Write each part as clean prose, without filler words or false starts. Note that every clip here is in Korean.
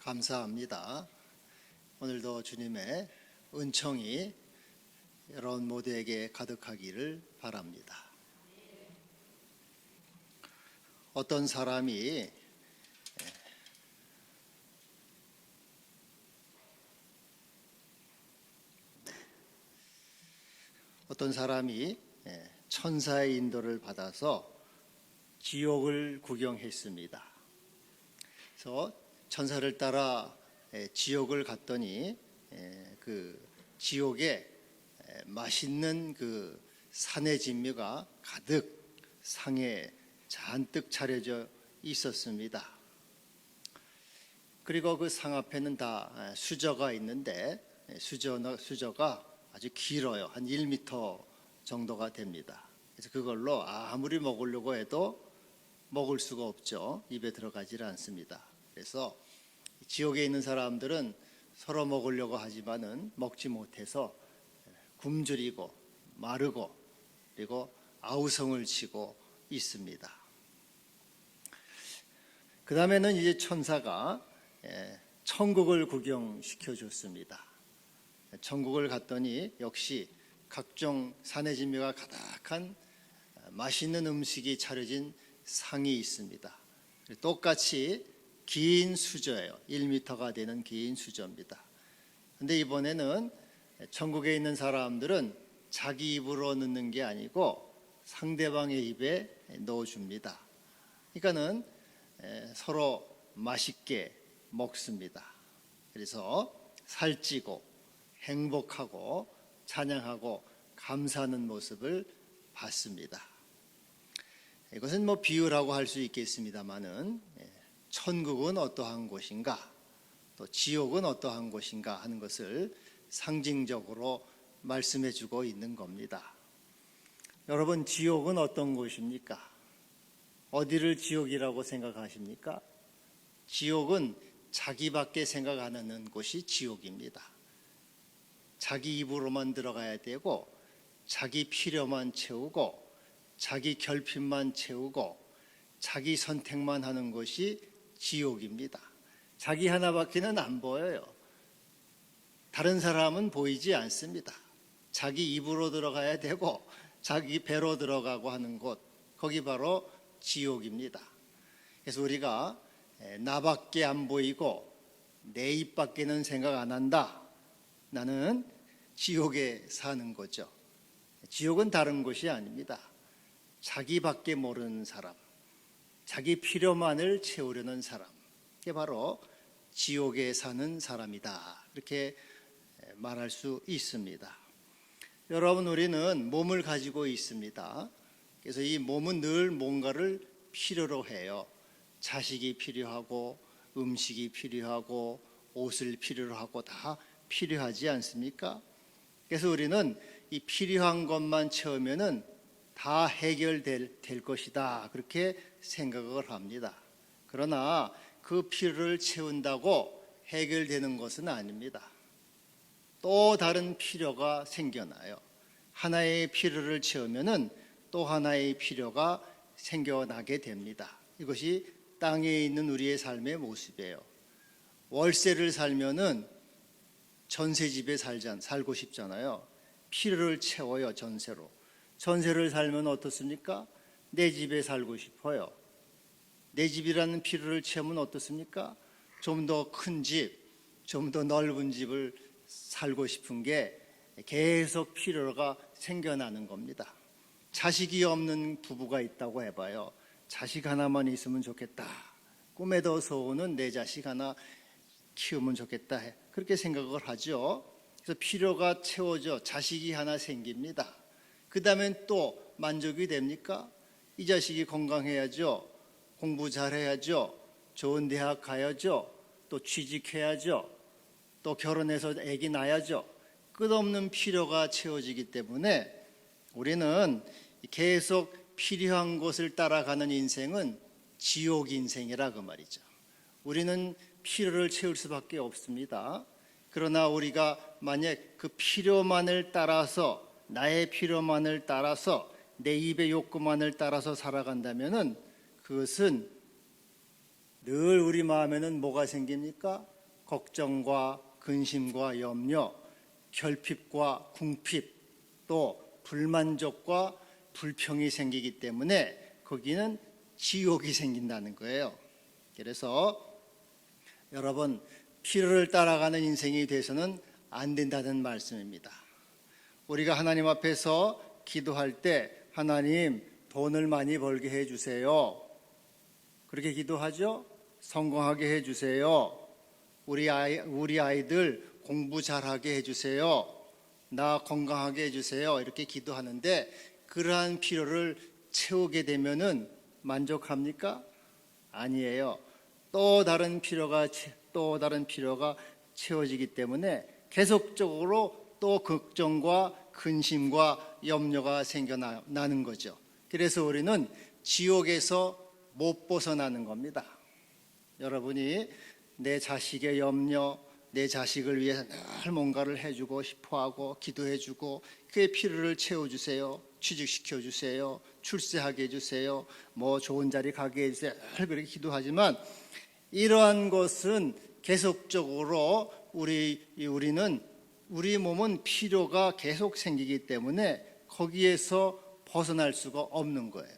감사합니다. 오늘도 주님의 은총이 여러분 모두에게 가득하기를 바랍니다. 어떤 사람이 천사의 인도를 받아서 지옥을 구경했습니다. 그래서 천사를 따라 지옥을 갔더니 그 지옥에 맛있는 그 산의 진미가 가득 상에 잔뜩 차려져 있었습니다. 그리고 그 상 앞에는 다 수저가 있는데 수저가 아주 길어요. 한 1m 정도가 됩니다. 그래서 그걸로 아무리 먹으려고 해도 먹을 수가 없죠. 입에 들어가지를 않습니다. 그래서 지옥에 있는 사람들은 서로 먹으려고 하지만은 먹지 못해서 굶주리고 마르고 그리고 아우성을 치고 있습니다. 그 다음에는 이제 천사가 천국을 구경시켜 줬습니다. 천국을 갔더니 역시 각종 산의 진미가 가득한 맛있는 음식이 차려진 상이 있습니다. 똑같이 긴 수저예요. 1m가 되는 긴 수저입니다. 근데 이번에는 천국에 있는 사람들은 자기 입으로 넣는 게 아니고 상대방의 입에 넣어줍니다. 그러니까는 서로 맛있게 먹습니다. 그래서 살찌고 행복하고 찬양하고 감사하는 모습을 봤습니다. 이것은 비유라고 할 수 있겠습니다만은 천국은 어떠한 곳인가 또 지옥은 어떠한 곳인가 하는 것을 상징적으로 말씀해 주고 있는 겁니다. 여러분, 지옥은 어떤 곳입니까? 어디를 지옥이라고 생각하십니까? 지옥은 자기밖에 생각 안 하는 곳이 지옥입니다. 자기 입으로만 들어가야 되고 자기 필요만 채우고 자기 결핍만 채우고 자기 선택만 하는 것이 지옥입니다. 자기 하나밖에는 안 보여요. 다른 사람은 보이지 않습니다. 자기 입으로 들어가야 되고 자기 배로 들어가고 하는 곳, 거기 바로 지옥입니다. 그래서 우리가 나밖에 안 보이고 내 입밖에는 생각 안 한다, 나는 지옥에 사는 거죠. 지옥은 다른 곳이 아닙니다. 자기밖에 모르는 사람, 자기 필요만을 채우려는 사람, 이게 바로 지옥에 사는 사람이다, 이렇게 말할 수 있습니다. 여러분, 우리는 몸을 가지고 있습니다. 그래서 이 몸은 늘 뭔가를 필요로 해요. 자식이 필요하고 음식이 필요하고 옷을 필요로 하고 다 필요하지 않습니까? 그래서 우리는 이 필요한 것만 채우면은 다 해결될 것이다, 그렇게 생각을 합니다. 그러나 그 필요를 채운다고 해결되는 것은 아닙니다. 또 다른 필요가 생겨나요. 하나의 필요를 채우면은 또 하나의 필요가 생겨나게 됩니다. 이것이 땅에 있는 우리의 삶의 모습이에요. 월세를 살면은 전세집에 살고 싶잖아요. 필요를 채워요, 전세로. 전세를 살면 어떻습니까? 내 집에 살고 싶어요. 내 집이라는 필요를 채우면 어떻습니까? 좀 더 큰 집, 좀 더 넓은 집을 살고 싶은 게 계속 필요가 생겨나는 겁니다. 자식이 없는 부부가 있다고 해봐요. 자식 하나만 있으면 좋겠다. 꿈에도 소원은 내 자식 하나 키우면 좋겠다, 그렇게 생각을 하죠. 그래서 필요가 채워져 자식이 하나 생깁니다. 그 다음엔 또 만족이 됩니까? 이 자식이 건강해야죠. 공부 잘해야죠. 좋은 대학 가야죠. 또 취직해야죠. 또 결혼해서 아기 낳아야죠. 끝없는 필요가 채워지기 때문에 우리는 계속 필요한 곳을 따라가는 인생은 지옥 인생이라 그 말이죠. 우리는 필요를 채울 수밖에 없습니다. 그러나 우리가 만약 그 필요만을 따라서, 나의 필요만을 따라서, 내 입의 욕구만을 따라서 살아간다면은 그것은 늘 우리 마음에는 뭐가 생깁니까? 걱정과 근심과 염려, 결핍과 궁핍, 또 불만족과 불평이 생기기 때문에 거기는 지옥이 생긴다는 거예요. 그래서 여러분, 필요를 따라가는 인생이 돼서는 안 된다는 말씀입니다. 우리가 하나님 앞에서 기도할 때 하나님 돈을 많이 벌게 해주세요. 그렇게 기도하죠? 성공하게 해주세요. 우리 아이들 공부 잘하게 해주세요. 나 건강하게 해주세요. 이렇게 기도하는데 그러한 필요를 채우게 되면은 만족합니까? 아니에요. 또 다른 필요가 채워지기 때문에 계속적으로 또 걱정과 근심과 염려가 생겨나는 거죠. 그래서 우리는 지옥에서 못 벗어나는 겁니다. 여러분이 내 자식의 염려, 내 자식을 위해서 늘 뭔가를 해주고 싶어하고 기도해주고 그의 필요를 채워주세요. 취직시켜주세요. 출세하게 해주세요. 뭐 좋은 자리 가게 해주세요. 늘 그렇게 기도하지만 이러한 것은 계속적으로 우리는 우리 몸은 필요가 계속 생기기 때문에 거기에서 벗어날 수가 없는 거예요.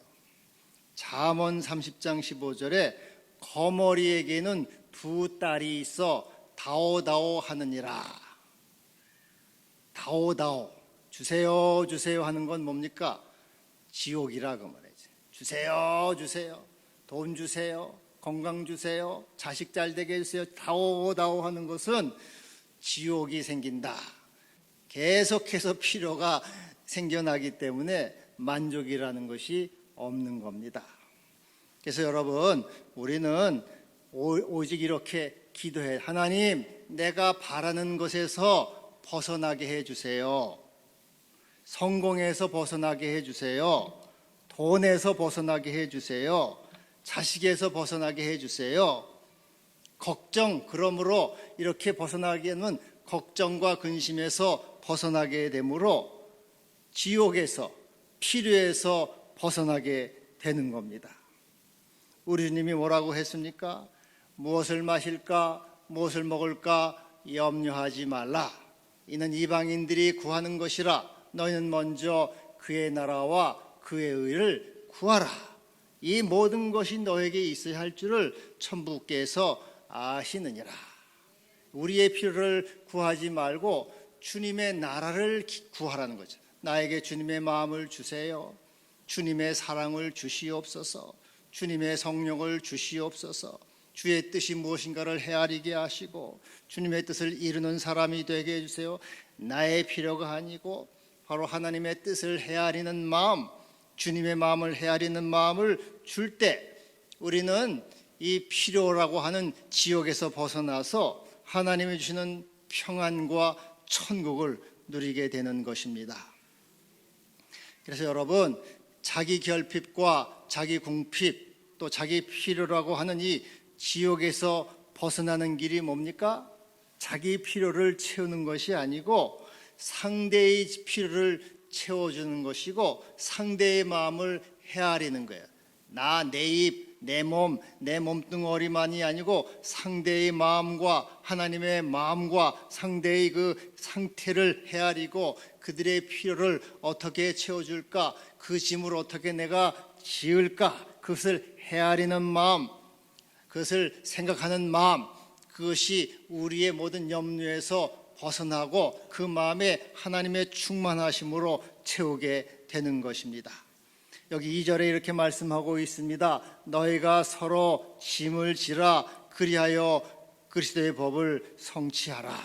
잠언 30장 15절에 거머리에게는 두 딸이 있어 다오다오 하느니라. 다오다오, 주세요 주세요 하는 건 뭡니까? 지옥이라 그 말이지. 주세요 주세요, 돈 주세요, 건강 주세요, 자식 잘 되게 해주세요, 다오다오 하는 것은 지옥이 생긴다. 계속해서 필요가 생겨나기 때문에 만족이라는 것이 없는 겁니다. 그래서 여러분, 우리는 오직 이렇게 기도해. 하나님, 내가 바라는 것에서 벗어나게 해주세요. 성공에서 벗어나게 해주세요. 돈에서 벗어나게 해주세요. 자식에서 벗어나게 해주세요. 그러므로 이렇게 벗어나기에는 걱정과 근심에서 벗어나게 되므로 지옥에서, 필요에서 벗어나게 되는 겁니다. 우리 주님이 뭐라고 했습니까? 무엇을 마실까, 무엇을 먹을까 염려하지 말라. 이는 이방인들이 구하는 것이라. 너희는 먼저 그의 나라와 그의 의를 구하라. 이 모든 것이 너에게 있어야 할 줄을 천부께서 아시느니라. 우리의 필요를 구하지 말고 주님의 나라를 구하라는 거죠. 나에게 주님의 마음을 주세요. 주님의 사랑을 주시옵소서. 주님의 성령을 주시옵소서. 주의 뜻이 무엇인가를 헤아리게 하시고 주님의 뜻을 이루는 사람이 되게 해주세요. 나의 필요가 아니고 바로 하나님의 뜻을 헤아리는 마음, 주님의 마음을 헤아리는 마음을 줄 때 우리는 이 필요라고 하는 지옥에서 벗어나서 하나님이 주시는 평안과 천국을 누리게 되는 것입니다. 그래서 여러분, 자기 결핍과 자기 궁핍 또 자기 필요라고 하는 이 지옥에서 벗어나는 길이 뭡니까? 자기 필요를 채우는 것이 아니고 상대의 필요를 채워주는 것이고 상대의 마음을 헤아리는 거예요. 내 입, 내 몸뚱어리만이 아니고 상대의 마음과 하나님의 마음과 상대의 그 상태를 헤아리고 그들의 필요를 어떻게 채워줄까, 그 짐을 어떻게 내가 지을까, 그것을 헤아리는 마음, 그것을 생각하는 마음, 그것이 우리의 모든 염려에서 벗어나고 그 마음에 하나님의 충만하심으로 채우게 되는 것입니다. 여기 2절에 이렇게 말씀하고 있습니다. 너희가 서로 짐을 지라 그리하여 그리스도의 법을 성취하라.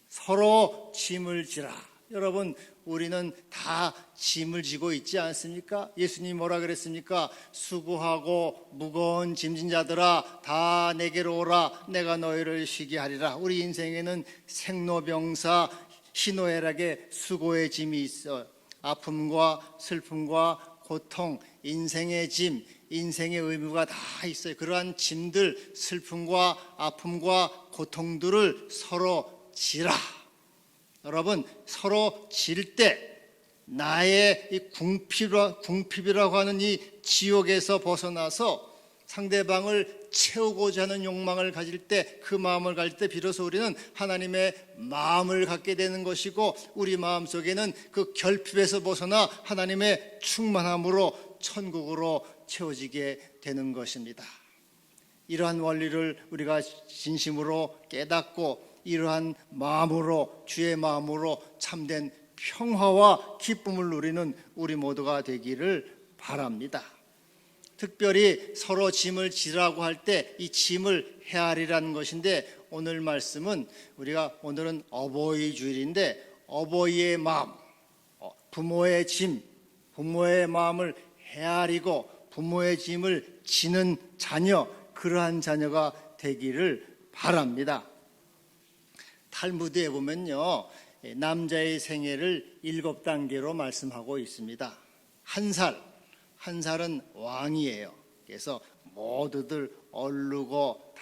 서로 짐을 지라. 여러분, 우리는 다 짐을 지고 있지 않습니까? 예수님이 뭐라 그랬습니까? 수고하고 무거운 짐진 자들아 다 내게로 오라. 내가 너희를 쉬게 하리라. 우리 인생에는 생로병사 희노애락의 수고의 짐이 있어요. 아픔과 슬픔과 고통, 인생의 짐, 인생의 의무가 다 있어요. 그러한 짐들, 슬픔과 아픔과 고통들을 서로 지라. 여러분, 서로 질 때 나의 이 궁핍이라고 하는 이 지옥에서 벗어나서 상대방을 채우고자 하는 욕망을 가질 때, 그 마음을 가질 때 비로소 우리는 하나님의 마음을 갖게 되는 것이고, 우리 마음속에는 그 결핍에서 벗어나 하나님의 충만함으로 천국으로 채워지게 되는 것입니다. 이러한 원리를 우리가 진심으로 깨닫고 이러한 마음으로, 주의 마음으로 참된 평화와 기쁨을 누리는 우리 모두가 되기를 바랍니다. 특별히 서로 짐을 지라고 할 때 이 짐을 헤아리라는 것인데, 오늘 말씀은 오늘은 어버이 주일인데 어버이의 마음, 부모의 짐, 부모의 마음을 헤아리고 부모의 짐을 지는 자녀, 그러한 자녀가 되기를 바랍니다. 탈무드에 보면요, 남자의 생애를 7단계로 말씀하고 있습니다. 한 살은 왕이에요. 그래서 모두들 얼르고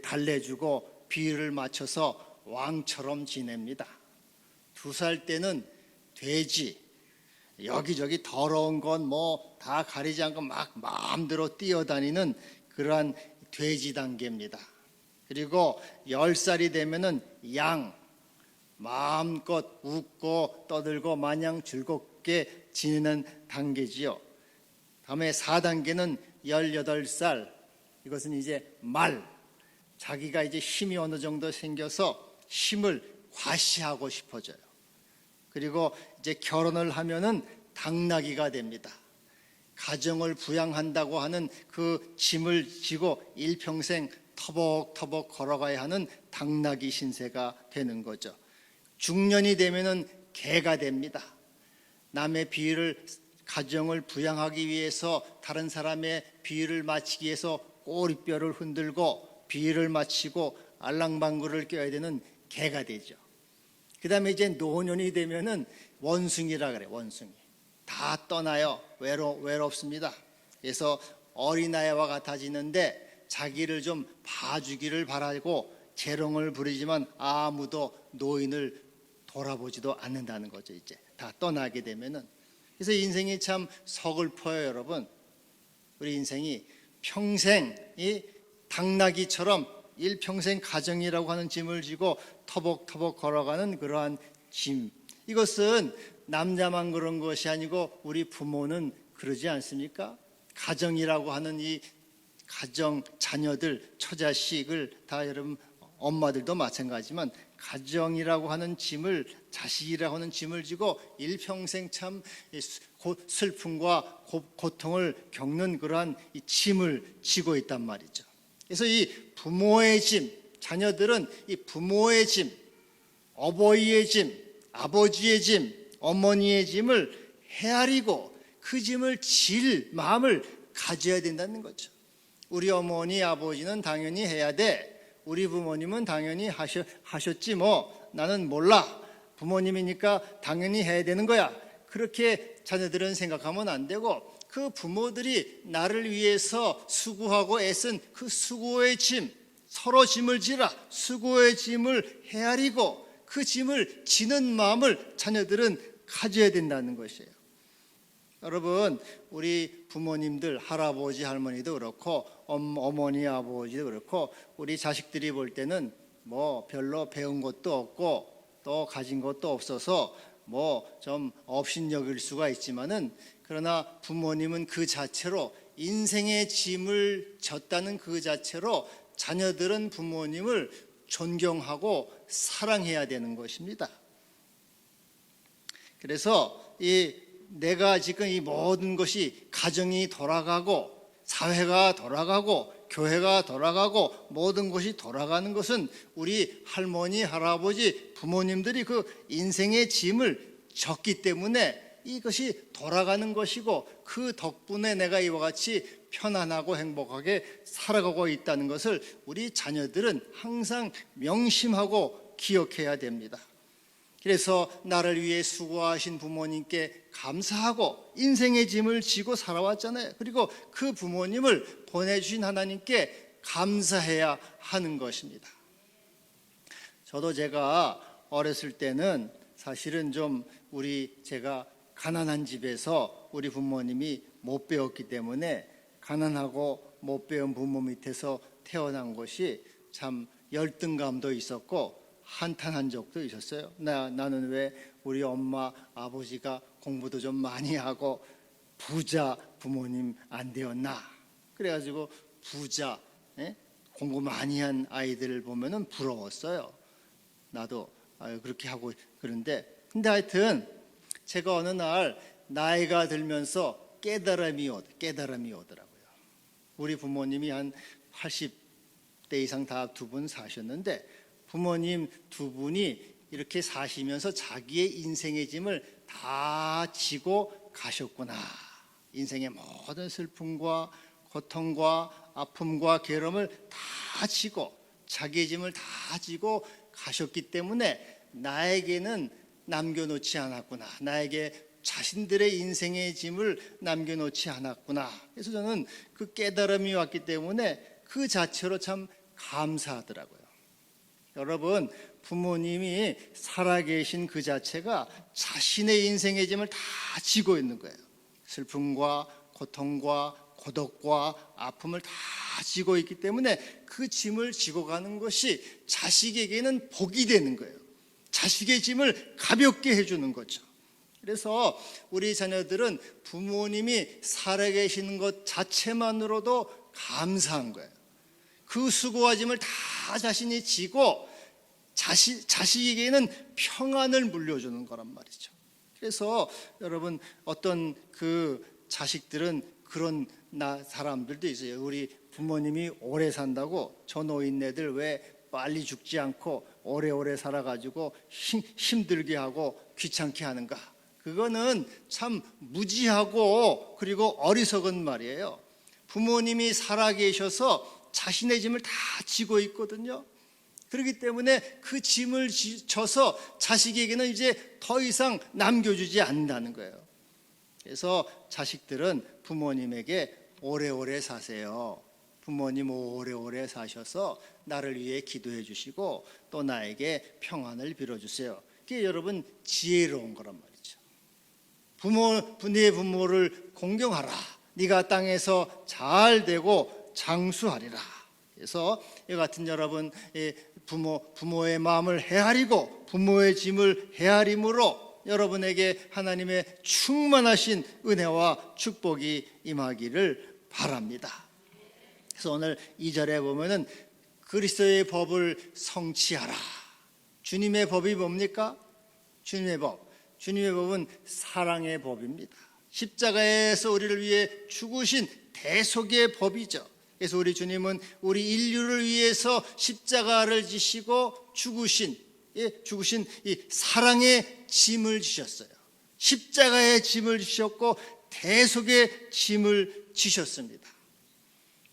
달래주고 비율을 맞춰서 왕처럼 지냅니다. 2살 때는 돼지, 여기저기 더러운 건 뭐 다 가리지 않고 막 마음대로 뛰어다니는 그러한 돼지 단계입니다. 그리고 10살이 되면은 양, 마음껏 웃고 떠들고 마냥 즐겁게 지내는 단계지요. 다음에 4단계는 18살, 이것은 이제 말, 자기가 이제 힘이 어느 정도 생겨서 힘을 과시하고 싶어져요. 그리고 이제 결혼을 하면은 당나귀가 됩니다. 가정을 부양한다고 하는 그 짐을 지고 일평생 터벅터벅 걸어가야 하는 당나귀 신세가 되는 거죠. 중년이 되면은 개가 됩니다. 남의 비위를, 가정을 부양하기 위해서 다른 사람의 비위를 맞추기 위해서 꼬리뼈를 흔들고 비위를 맞추고 알랑방구를 껴야 되는 개가 되죠. 그 다음에 이제 노년이 되면은 원숭이라 그래요. 원숭이. 다 떠나요. 외롭습니다. 그래서 어린아이와 같아지는데 자기를 좀 봐주기를 바라고 재롱을 부리지만 아무도 노인을 돌아보지도 않는다는 거죠. 이제 다 떠나게 되면은. 그래서 인생이 참 서글퍼요, 여러분. 우리 인생이 평생 이 당나귀처럼 일평생 가정이라고 하는 짐을 지고 터벅터벅 걸어가는 그러한 짐, 이것은 남자만 그런 것이 아니고 우리 부모는 그러지 않습니까? 가정이라고 하는 이 가정, 자녀들, 처자식을 다 여러분 엄마들도 마찬가지지만 가정이라고 하는 짐을, 자식이라고 하는 짐을 지고 일평생 참 슬픔과 고통을 겪는 그러한 이 짐을 지고 있단 말이죠. 그래서 이 부모의 짐, 자녀들은 이 부모의 짐, 어버이의 짐, 아버지의 짐, 어머니의 짐을 헤아리고 그 짐을 질 마음을 가져야 된다는 거죠. 우리 어머니, 아버지는 당연히 해야 돼. 우리 부모님은 당연히 하셨지 뭐. 나는 몰라. 부모님이니까 당연히 해야 되는 거야. 그렇게 자녀들은 생각하면 안 되고, 그 부모들이 나를 위해서 수고하고 애쓴 그 수고의 짐, 서로 짐을 지라, 수고의 짐을 헤아리고 그 짐을 지는 마음을 자녀들은 가져야 된다는 것이에요. 여러분, 우리 부모님들, 할아버지, 할머니도 그렇고 어머니, 아버지도 그렇고 우리 자식들이 볼 때는 뭐 별로 배운 것도 없고 또 가진 것도 없어서 뭐 좀 업신여길 수가 있지만은, 그러나 부모님은 그 자체로 인생의 짐을 졌다는 그 자체로 자녀들은 부모님을 존경하고 사랑해야 되는 것입니다. 그래서 내가 지금 이 모든 것이 가정이 돌아가고 사회가 돌아가고 교회가 돌아가고 모든 것이 돌아가는 것은 우리 할머니, 할아버지, 부모님들이 그 인생의 짐을 졌기 때문에 이것이 돌아가는 것이고, 그 덕분에 내가 이와 같이 편안하고 행복하게 살아가고 있다는 것을 우리 자녀들은 항상 명심하고 기억해야 됩니다. 그래서 나를 위해 수고하신 부모님께 감사하고 인생의 짐을 지고 살아왔잖아요. 그리고 그 부모님을 보내주신 하나님께 감사해야 하는 것입니다. 저도 제가 어렸을 때는 사실은 좀 제가 가난한 집에서 우리 부모님이 못 배웠기 때문에 가난하고 못 배운 부모 밑에서 태어난 것이 참 열등감도 있었고 한탄한 적도 있었어요. 나는 왜 우리 엄마 아버지가 공부도 좀 많이 하고 부자 부모님 안 되었나. 그래가지고 부자 공부 많이 한 아이들을 보면은 부러웠어요. 나도 그렇게 하고. 그런데 근데 하여튼 제가 어느 날 나이가 들면서 깨달음이 오더라고요. 우리 부모님이 한 80대 이상 다 두 분 사셨는데 부모님 두 분이 이렇게 사시면서 자기의 인생의 짐을 다 지고 가셨구나. 인생의 모든 슬픔과 고통과 아픔과 괴로움을 다 지고 자기의 짐을 다 지고 가셨기 때문에 나에게는 남겨놓지 않았구나. 나에게 자신들의 인생의 짐을 남겨놓지 않았구나. 그래서 저는 그 깨달음이 왔기 때문에 그 자체로 참 감사하더라고요. 여러분, 부모님이 살아계신 그 자체가 자신의 인생의 짐을 다 지고 있는 거예요. 슬픔과 고통과 고독과 아픔을 다 지고 있기 때문에 그 짐을 지고 가는 것이 자식에게는 복이 되는 거예요. 자식의 짐을 가볍게 해주는 거죠. 그래서 우리 자녀들은 부모님이 살아계시는 것 자체만으로도 감사한 거예요. 그 수고와 짐을 다 자신이 지고 자식에게는 평안을 물려주는 거란 말이죠. 그래서 여러분, 어떤 그 자식들은 그런 사람들도 있어요. 우리 부모님이 오래 산다고 저 노인네들 왜 빨리 죽지 않고 오래오래 살아가지고 힘들게 하고 귀찮게 하는가. 그거는 참 무지하고 그리고 어리석은 말이에요. 부모님이 살아계셔서 자신의 짐을 다 지고 있거든요. 그렇기 때문에 그 짐을 져서 자식에게는 이제 더 이상 남겨주지 않는다는 거예요. 그래서 자식들은 부모님에게 오래오래 사세요. 부모님 오래오래 사셔서 나를 위해 기도해 주시고 또 나에게 평안을 빌어주세요. 그게 여러분 지혜로운 거란 말이죠. 네 부모를 공경하라. 네가 땅에서 잘 되고 장수하리라. 그래서 이 같은 여러분 부모의 마음을 헤아리고 부모의 짐을 헤아림으로 여러분에게 하나님의 충만하신 은혜와 축복이 임하기를 바랍니다. 그래서 오늘 2절에 보면은 그리스도의 법을 성취하라. 주님의 법이 뭡니까? 주님의 법은 사랑의 법입니다. 십자가에서 우리를 위해 죽으신 대속의 법이죠. 그래서 우리 주님은 우리 인류를 위해서 십자가를 지시고 죽으신 이 사랑의 짐을 지셨어요. 십자가의 짐을 지셨고 대속의 짐을 지셨습니다.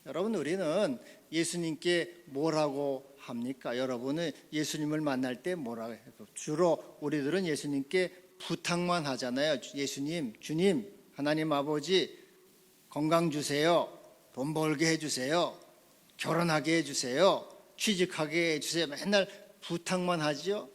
여러분, 우리는 예수님께 뭐라고 합니까? 여러분은 예수님을 만날 때 뭐라고 해요? 주로 우리들은 예수님께 부탁만 하잖아요. 예수님, 주님, 하나님 아버지 건강 주세요. 돈 벌게 해주세요. 결혼하게 해주세요. 취직하게 해주세요. 맨날 부탁만 하죠.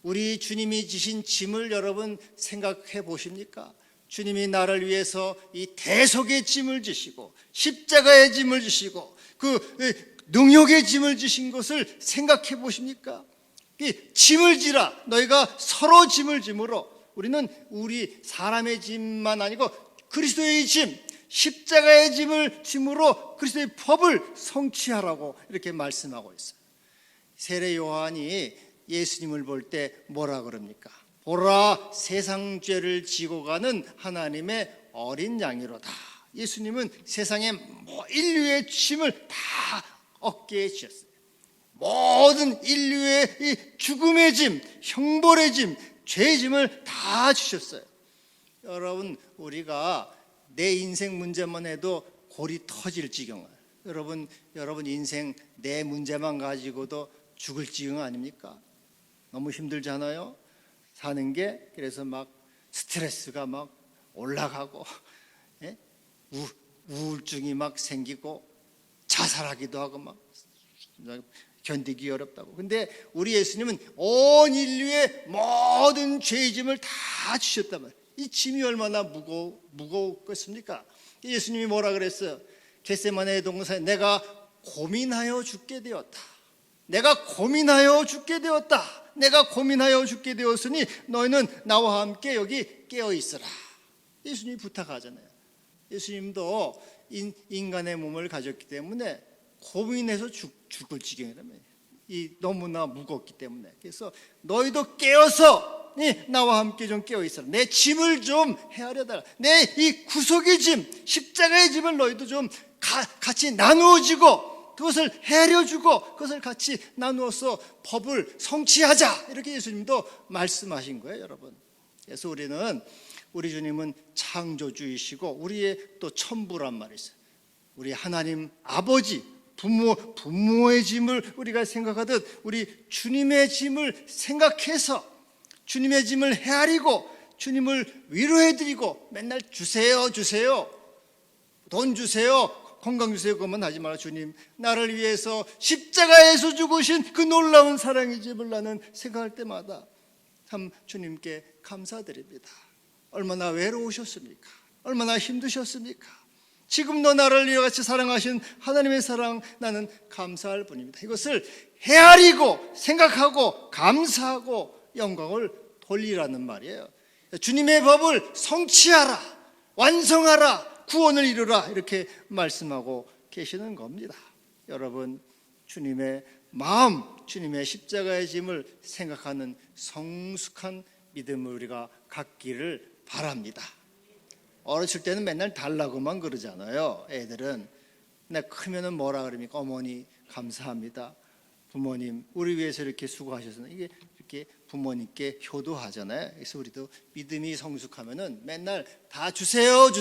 우리 주님이 지신 짐을 여러분 생각해 보십니까? 주님이 나를 위해서 이 대속의 짐을 지시고 십자가의 짐을 지시고 그 능욕의 짐을 지신 것을 생각해 보십니까? 이 짐을 지라. 너희가 서로 짐을 짐으로. 우리는 우리 사람의 짐만 아니고 그리스도의 짐, 십자가의 짐을 짐으로 그리스도의 법을 성취하라고 이렇게 말씀하고 있어요. 세례 요한이 예수님을 볼 때 뭐라 그럽니까? 보라, 세상 죄를 지고 가는 하나님의 어린 양이로다. 예수님은 세상의 인류의 짐을 다 어깨에 지셨어요. 모든 인류의 이 죽음의 짐, 형벌의 짐, 죄의 짐을 다 주셨어요. 여러분, 우리가 내 인생 문제만 해도 골이 터질 지경. 여러분 인생 내 문제만 가지고도 죽을 지경 아닙니까? 너무 힘들잖아요. 사는 게. 그래서 막 스트레스가 막 올라가고 우울증이 막 생기고 자살하기도 하고 막 견디기 어렵다고. 근데 우리 예수님은 온 인류의 모든 죄의 짐을 다 주셨단 말이에요. 이 짐이 얼마나 무거웠겠습니까? 예수님이 뭐라 그랬어요? 겟세마네 동산에 내가 고민하여 죽게 되었다. 내가 고민하여 죽게 되었다. 내가 고민하여 죽게 되었으니 너희는 나와 함께 여기 깨어 있으라. 예수님이 부탁하잖아요. 예수님도 인간의 몸을 가졌기 때문에 고민해서 죽을 지경이라면 이 너무나 무겁기 때문에 그래서 너희도 깨어서 나와 함께 좀 깨어 있어라. 내 짐을 좀 헤아려달라. 내 이 구속의 짐, 십자가의 짐을 너희도 좀 같이 나누어지고 그것을 헤아려주고 그것을 같이 나누어서 법을 성취하자. 이렇게 예수님도 말씀하신 거예요, 여러분. 그래서 우리 주님은 창조주이시고 우리의 또 천부란 말이 있어요. 우리 하나님 아버지, 부모의 짐을 우리가 생각하듯 우리 주님의 짐을 생각해서 주님의 짐을 헤아리고 주님을 위로해드리고 맨날 주세요 돈 주세요 건강 주세요 그것만 하지 마라. 주님 나를 위해서 십자가에서 죽으신 그 놀라운 사랑의 짐을 나는 생각할 때마다 참 주님께 감사드립니다. 얼마나 외로우셨습니까? 얼마나 힘드셨습니까? 지금도 나를 이와 같이 사랑하신 하나님의 사랑 나는 감사할 뿐입니다. 이것을 헤아리고 생각하고 감사하고 영광을 돌리라는 말이에요. 주님의 법을 성취하라, 완성하라, 구원을 이루라 이렇게 말씀하고 계시는 겁니다. 여러분 주님의 마음, 주님의 십자가의 짐을 생각하는 성숙한 믿음을 우리가 갖기를 바랍니다. 어렸을 때는 맨날 달라고만 그러잖아요. 애들은. 근데 크면은 뭐라 그럽니까? 어머니 감사합니다. 부모님 우리 위해서 이렇게 수고하셔서 이게 이렇게 부모님께 효도하잖아요. 그래서 우리도 믿음이 성숙하면은 맨날 다 주세요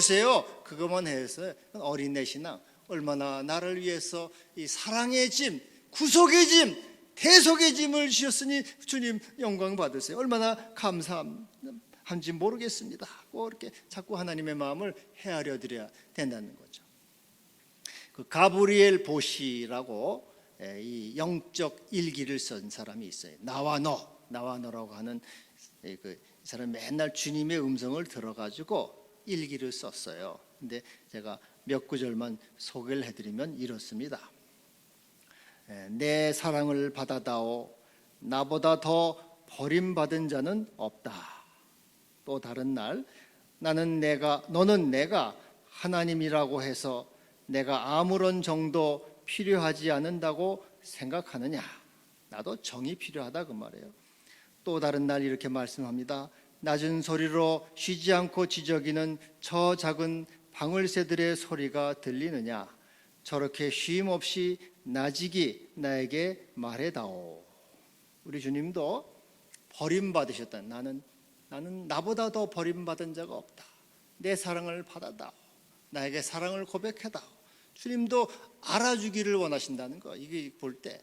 그것만 해서 어린애 신앙 얼마나 나를 위해서 이 사랑의 짐, 구속의 짐, 대속의 짐을 지었으니 주님 영광 받으세요. 얼마나 감사한지 모르겠습니다. 꼭 이렇게 자꾸 하나님의 마음을 헤아려 드려야 된다는 거죠. 그 가브리엘 보시라고 이 영적 일기를 쓴 사람이 있어요. 나와 너라고 하는 그 사람 맨날 주님의 음성을 들어가지고 일기를 썼어요. 근데 제가 몇 구절만 소개를 해드리면 이렇습니다. 내 사랑을 받아다오. 나보다 더 버림받은 자는 없다. 또 다른 날 너는 내가 하나님이라고 해서 내가 아무런 정도 필요하지 않는다고 생각하느냐. 나도 정이 필요하다 그 말이에요. 또 다른 날 이렇게 말씀합니다. 낮은 소리로 쉬지 않고 지저귀는 저 작은 방울새들의 소리가 들리느냐. 저렇게 쉼 없이 나지기 나에게 말해다오. 우리 주님도 버림받으셨다. 나는 나보다 더 버림받은 자가 없다. 내 사랑을 받아다오. 나에게 사랑을 고백해다오. 주님도 알아주기를 원하신다는 거. 이게 볼 때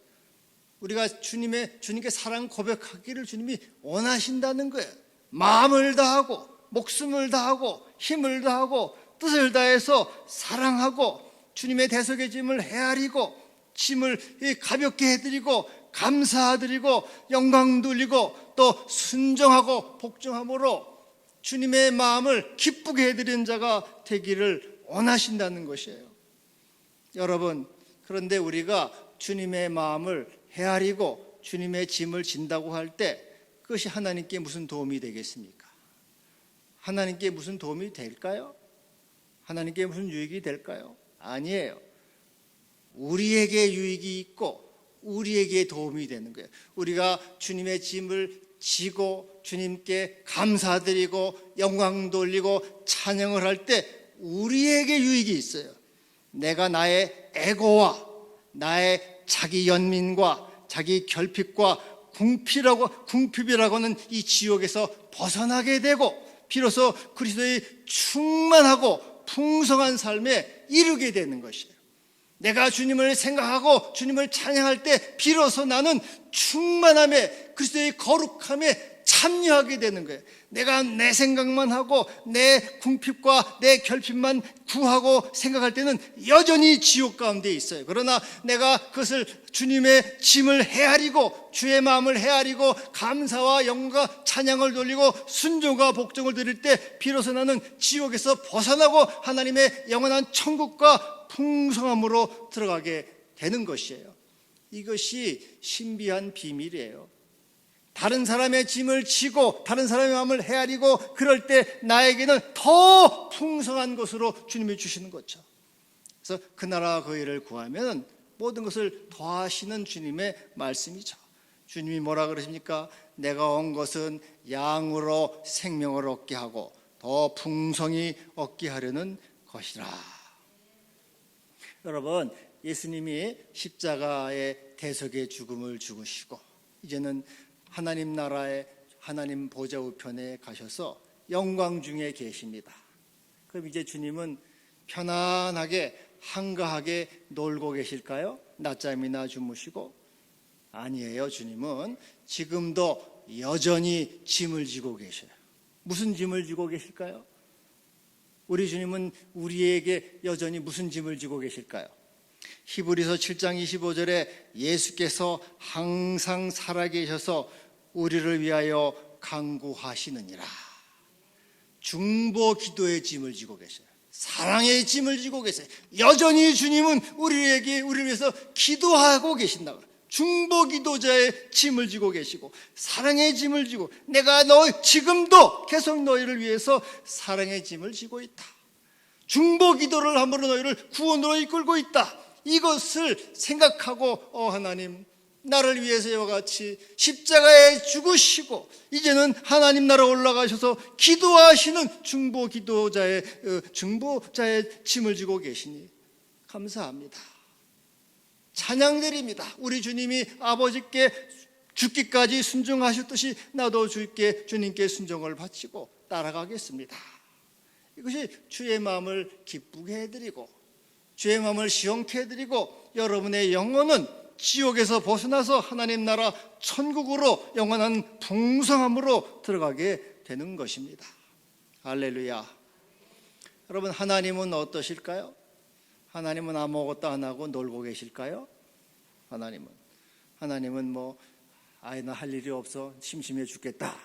우리가 주님께 사랑 고백하기를 주님이 원하신다는 거예요. 마음을 다하고 목숨을 다하고 힘을 다하고 뜻을 다해서 사랑하고 주님의 대속의 짐을 헤아리고 짐을 가볍게 해드리고 감사드리고 영광 돌리고 또 순종하고 복종함으로 주님의 마음을 기쁘게 해드리는 자가 되기를 원하신다는 것이에요. 여러분, 그런데 우리가 주님의 마음을 헤아리고 주님의 짐을 진다고 할 때 그것이 하나님께 무슨 도움이 되겠습니까? 하나님께 무슨 도움이 될까요? 하나님께 무슨 유익이 될까요? 아니에요. 우리에게 유익이 있고 우리에게 도움이 되는 거예요. 우리가 주님의 짐을 지고 주님께 감사드리고 영광 돌리고 찬양을 할 때 우리에게 유익이 있어요. 내가 나의 에고와 나의 자기 연민과 자기 결핍과 궁핍이라고 하는 이 지옥에서 벗어나게 되고 비로소 그리스도의 충만하고 풍성한 삶에 이르게 되는 것이에요. 내가 주님을 생각하고 주님을 찬양할 때 비로소 나는 충만함에 그리스도의 거룩함에 참여하게 되는 거예요. 내가 내 생각만 하고 내 궁핍과 내 결핍만 구하고 생각할 때는 여전히 지옥 가운데 있어요. 그러나 내가 그것을 주님의 짐을 헤아리고 주의 마음을 헤아리고 감사와 영광과 찬양을 돌리고 순종과 복종을 드릴 때 비로소 나는 지옥에서 벗어나고 하나님의 영원한 천국과 풍성함으로 들어가게 되는 것이에요. 이것이 신비한 비밀이에요. 다른 사람의 짐을 지고 다른 사람의 마음을 헤아리고 그럴 때 나에게는 더 풍성한 것으로 주님이 주시는 거죠. 그래서 그 나라와 그 일을 구하면 모든 것을 더하시는 주님의 말씀이죠. 주님이 뭐라 그러십니까? 내가 온 것은 양으로 생명을 얻게 하고 더 풍성히 얻게 하려는 것이라. 여러분, 예수님이 십자가의 대속의 죽음을 죽으시고 이제는 하나님 나라의 하나님 보좌 우편에 가셔서 영광 중에 계십니다. 그럼 이제 주님은 편안하게 한가하게 놀고 계실까요? 낮잠이나 주무시고? 아니에요. 주님은 지금도 여전히 짐을 지고 계셔요. 무슨 짐을 지고 계실까요? 우리 주님은 우리에게 여전히 무슨 짐을 지고 계실까요? 히브리서 7장 25절에 예수께서 항상 살아계셔서 우리를 위하여 간구하시느니라. 중보 기도의 짐을 지고 계셔요. 사랑의 짐을 지고 계세요. 여전히 주님은 우리를 위해서 기도하고 계신다. 중보 기도자의 짐을 지고 계시고 사랑의 짐을 지고 내가 지금도 계속 너희를 위해서 사랑의 짐을 지고 있다. 중보 기도를 함으로 너희를 구원으로 이끌고 있다. 이것을 생각하고 하나님 나를 위해서 이와 같이 십자가에 죽으시고 이제는 하나님 나라 올라가셔서 기도하시는 중보자의 짐을 지고 계시니 감사합니다. 찬양드립니다. 우리 주님이 아버지께 죽기까지 순종하셨듯이 나도 주님께 순종을 바치고 따라가겠습니다. 이것이 주의 마음을 기쁘게 해드리고 주의 마음을 시원케 해드리고 여러분의 영혼은 지옥에서 벗어나서 하나님 나라 천국으로 영원한 풍성함으로 들어가게 되는 것입니다. 할렐루야. 여러분, 하나님은 어떠실까요? 하나님은 아무것도 안 하고 놀고 계실까요? 하나님은 나 할 일이 없어 심심해 죽겠다.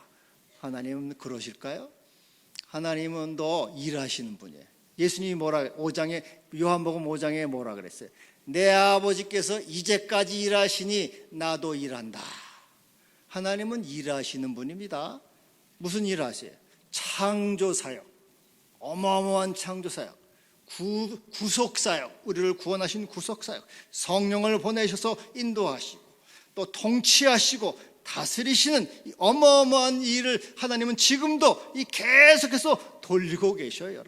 하나님은 그러실까요? 하나님은 더 일하시는 분이에요. 예수님이 요한복음 5장에 뭐라 그랬어요? 내 아버지께서 이제까지 일하시니 나도 일한다. 하나님은 일하시는 분입니다. 무슨 일 하세요? 창조사역, 어마어마한 창조사역, 구속사역, 우리를 구원하신 구속사역, 성령을 보내셔서 인도하시고 또 통치하시고 다스리시는 이 어마어마한 일을 하나님은 지금도 계속해서 돌리고 계셔요.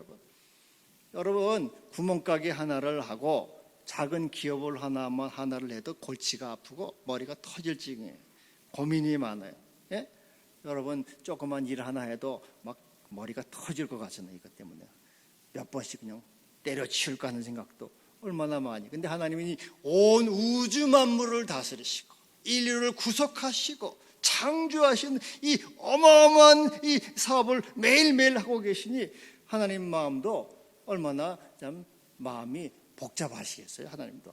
여러분 구멍가게 하나를 하고 작은 기업을 하나를 해도 골치가 아프고 머리가 터질 지경이에요. 고민이 많아요. 예? 여러분 조그만 일 하나 해도 막 머리가 터질 것 같잖아요. 이것 때문에 몇 번씩 그냥 때려치울까 하는 생각도 얼마나 많이. 근데 하나님이 온 우주 만물을 다스리시고 인류를 구속하시고 창조하시는 이 어마어마한 이 사업을 매일매일 하고 계시니 하나님 마음도 얼마나 참 마음이 복잡하시겠어요. 하나님도.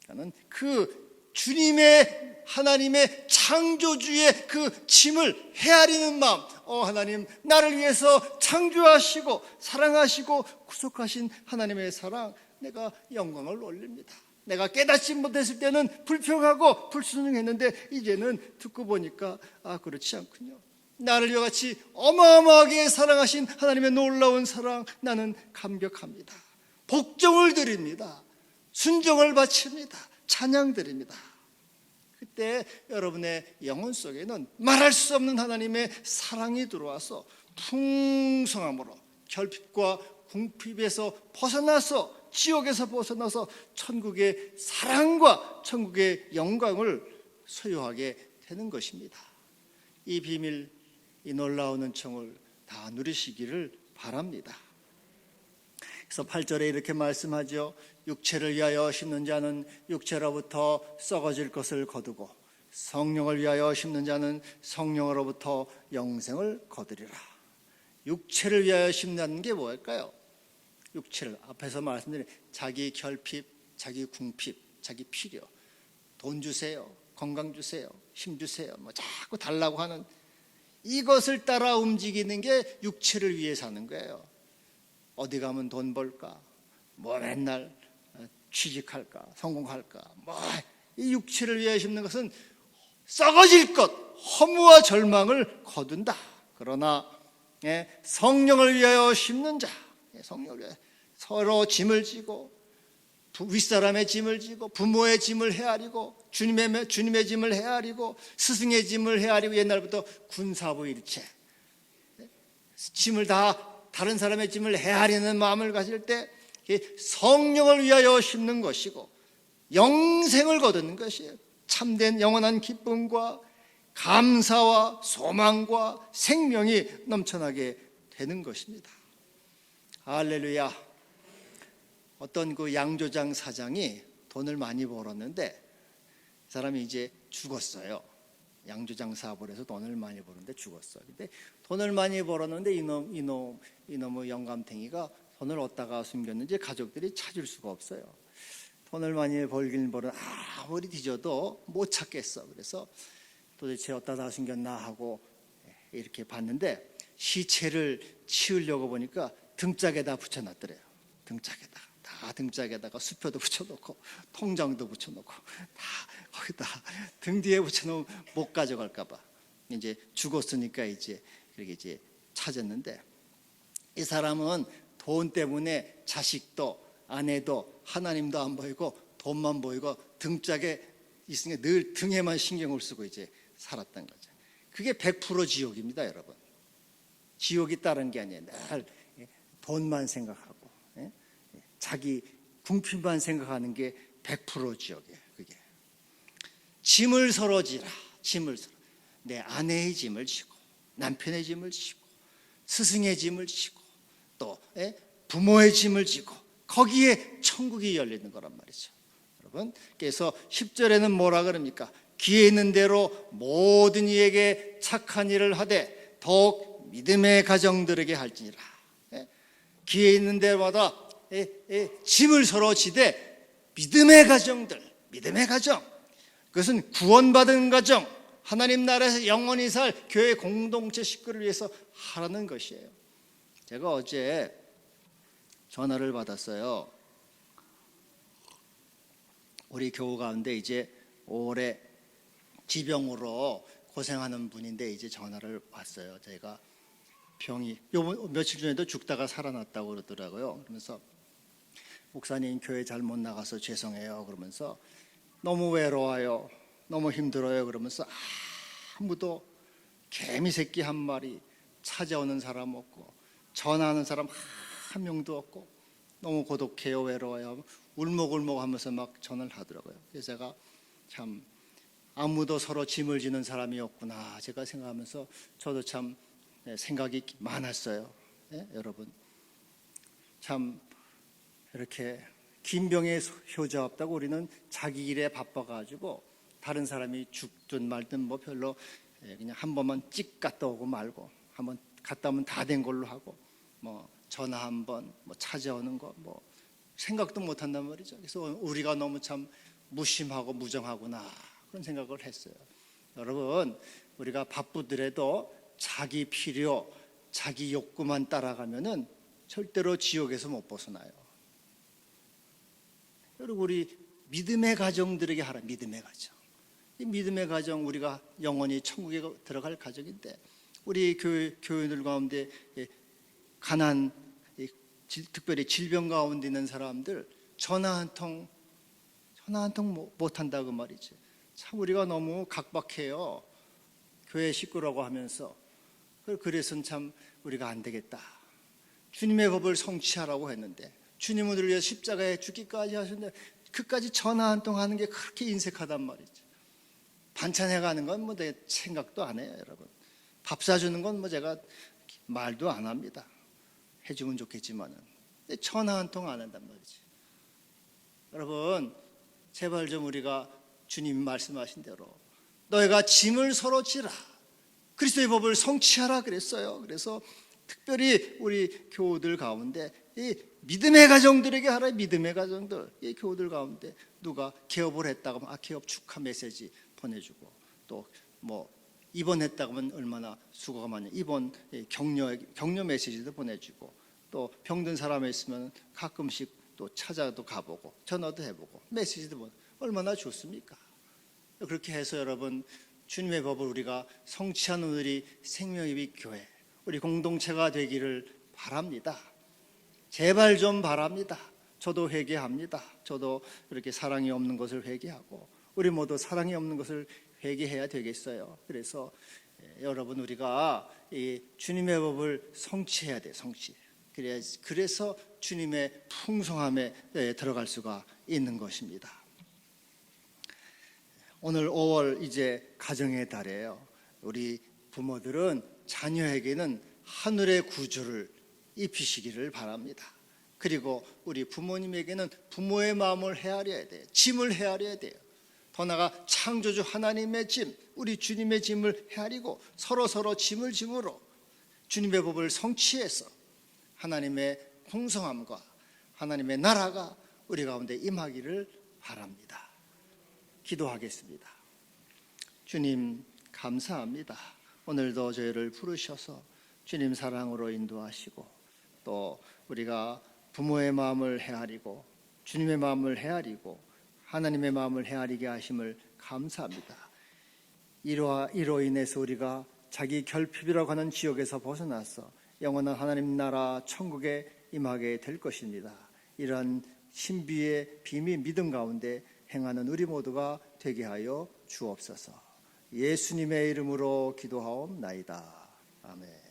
저는 그 주님의 하나님의 창조주의 그 짐을 헤아리는 마음, 하나님 나를 위해서 창조하시고 사랑하시고 구속하신 하나님의 사랑, 내가 영광을 올립니다. 내가 깨닫지 못했을 때는 불평하고 불순종했는데 이제는 듣고 보니까 그렇지 않군요. 나를 이와 같이 어마어마하게 사랑하신 하나님의 놀라운 사랑, 나는 감격합니다. 복종을 드립니다. 순종을 바칩니다. 찬양 드립니다. 그때 여러분의 영혼 속에는 말할 수 없는 하나님의 사랑이 들어와서 풍성함으로 결핍과 궁핍에서 벗어나서 지옥에서 벗어나서 천국의 사랑과 천국의 영광을 소유하게 되는 것입니다. 이 비밀, 이 놀라운 은총을 다 누리시기를 바랍니다. 그래서 8절에 이렇게 말씀하죠. 육체를 위하여 심는 자는 육체로부터 썩어질 것을 거두고 성령을 위하여 심는 자는 성령으로부터 영생을 거두리라. 육체를 위하여 심는 게 뭘까요? 육체를 앞에서 말씀드린 자기 결핍, 자기 궁핍, 자기 필요, 돈 주세요, 건강 주세요, 힘 주세요, 뭐 자꾸 달라고 하는 이것을 따라 움직이는 게 육체를 위해 사는 거예요. 어디 가면 돈 벌까, 뭐 맨날 취직할까, 성공할까, 뭐 이 육체를 위해 심는 것은 썩어질 것, 허무와 절망을 거둔다. 그러나 성령을 위하여 심는 자, 성령을 위하여 서로 짐을 지고 윗사람의 짐을 지고 부모의 짐을 헤아리고 주님의 짐을 헤아리고 스승의 짐을 헤아리고 옛날부터 군사부 일체 짐을 다 다른 사람의 짐을 헤아리는 마음을 가질 때 성령을 위하여 심는 것이고 영생을 거두는 것이에요. 참된 영원한 기쁨과 감사와 소망과 생명이 넘쳐나게 되는 것입니다. 할렐루야. 어떤 그 양조장 사장이 돈을 많이 벌었는데 그 사람이 이제 죽었어요. 양조장 사업을 해서 돈을 많이 버는데 죽었어요. 근데 돈을 많이 벌었는데 이놈의 영감탱이가 돈을 어디다가 숨겼는지 가족들이 찾을 수가 없어요. 돈을 많이 벌긴 벌은 아무리 뒤져도 못 찾겠어. 그래서 도대체 어디다 숨겼나 하고 이렇게 봤는데 시체를 치우려고 보니까 등짝에다 붙여놨더래요. 등짝에다가 수표도 붙여놓고 통장도 붙여놓고 다 거기다 등 뒤에 붙여놓으면 못 가져갈까봐 이제 죽었으니까 이제 그렇게 이제 찾았는데 이 사람은 돈 때문에 자식도 아내도 하나님도 안 보이고 돈만 보이고 등짝에 있으니까 늘 등에만 신경을 쓰고 이제 살았던 거죠. 그게 100% 지옥입니다, 여러분. 지옥이 다른 게 아니에요. 늘 돈만 생각하고 자기 궁핍만 생각하는 게 100% 지옥이에요. 그게 짐을 서로 지라. 내 아내의 짐을 지고 남편의 짐을 지고 스승의 짐을 지고 또 부모의 짐을 지고 거기에 천국이 열리는 거란 말이죠. 여러분, 그래서 10절에는 뭐라 그럽니까? 귀에 있는 대로 모든 이에게 착한 일을 하되 더욱 믿음의 가정들에게 할지니라. 귀에 있는 데마다 짐을 서로 지되 믿음의 가정, 그것은 구원받은 가정, 하나님 나라에서 영원히 살 교회 공동체 식구를 위해서 하라는 것이에요. 제가 어제 전화를 받았어요. 우리 교우 가운데 이제 올해 지병으로 고생하는 분인데 이제 전화를 왔어요. 제가 병이 며칠 전에도 죽다가 살아났다고 그러더라고요. 그러면서 목사님 교회 잘못 나가서 죄송해요. 그러면서 너무 외로워요. 너무 힘들어요. 그러면서 아무도 개미 새끼 한 마리 찾아오는 사람 없고 전화하는 사람 한 명도 없고 너무 고독해요. 외로워요. 울먹울먹 하면서 막 전화를 하더라고요. 그래서 제가 참 아무도 서로 짐을 지는 사람이 없구나 제가 생각하면서 저도 참 생각이 많았어요. 여러분 참 이렇게 긴 병에 효자 없다고 우리는 자기 일에 바빠가지고 다른 사람이 죽든 말든 뭐 별로 그냥 한 번만 찍 갔다 오고 말고 한번 갔다 오면 다 된 걸로 하고 뭐 전화 한 번 뭐 찾아오는 거 뭐 생각도 못 한단 말이죠. 그래서 우리가 너무 참 무심하고 무정하구나 그런 생각을 했어요. 여러분 우리가 바쁘더라도 자기 필요, 자기 욕구만 따라가면은 절대로 지옥에서 못 벗어나요. 여러분 우리 믿음의 가정들에게 하라. 믿음의 가정. 이 믿음의 가정 우리가 영원히 천국에 들어갈 가정인데 우리 교인들 가운데 가난 특별히 질병 가운데 있는 사람들 전화 한 통 못 한다고 말이지. 참 우리가 너무 각박해요. 교회 식구라고 하면서 그래서는 참 우리가 안 되겠다. 주님의 법을 성취하라고 했는데 주님을 위해 십자가에 죽기까지 하셨는데 그까지 전화 한 통 하는 게 그렇게 인색하단 말이죠. 반찬 해가는 건 뭐 내 생각도 안 해요, 여러분. 밥 사주는 건 뭐 제가 말도 안 합니다. 해주면 좋겠지만은 전화 한 통 안 한단 말이지. 여러분 제발 좀 우리가 주님 말씀하신 대로 너희가 짐을 서로 지라. 그리스도의 법을 성취하라 그랬어요. 그래서 특별히 우리 교우들 가운데 이 믿음의 가정들에게 하라. 믿음의 가정들, 이 교우들 가운데 누가 개업을 했다고 하면 개업 축하 메시지 보내주고, 또 뭐 입원했다고 하면 얼마나 수고가 많냐, 입원 격려 메시지도 보내주고, 또 병든 사람이 있으면 가끔씩 또 찾아도 가보고 전화도 해보고 메시지도 보내고, 얼마나 좋습니까? 그렇게 해서 여러분, 주님의 법을 우리가 성취하는 우리 생명의 교회, 우리 공동체가 되기를 바랍니다. 제발 좀 바랍니다. 저도 회개합니다. 저도 이렇게 사랑이 없는 것을 회개하고, 우리 모두 사랑이 없는 것을 회개해야 되겠어요. 그래서 여러분, 우리가 이 주님의 법을 성취해야 돼. 성취. 그래서 주님의 풍성함에 들어갈 수가 있는 것입니다. 오늘 5월 이제 가정의 달이에요. 우리 부모들은 자녀에게는 하늘의 구주를 입히시기를 바랍니다. 그리고 우리 부모님에게는 부모의 마음을 헤아려야 돼요. 짐을 헤아려야 돼요. 더 나아가 창조주 하나님의 짐, 우리 주님의 짐을 헤아리고 서로 짐을 짐으로 주님의 법을 성취해서 하나님의 풍성함과 하나님의 나라가 우리 가운데 임하기를 바랍니다. 기도하겠습니다. 주님, 감사합니다. 오늘도 저희를 부르셔서 주님 사랑으로 인도하시고, 또 우리가 부모의 마음을 헤아리고 주님의 마음을 헤아리고 하나님의 마음을 헤아리게 하심을 감사합니다. 이로 인해서 우리가 자기 결핍이라고 하는 지옥에서 벗어나서 영원한 하나님 나라 천국에 임하게 될 것입니다. 이러한 신비의 비밀 믿음 가운데 행하는 우리 모두가 되게 하여 주옵소서. 예수님의 이름으로 기도하옵나이다. 아멘.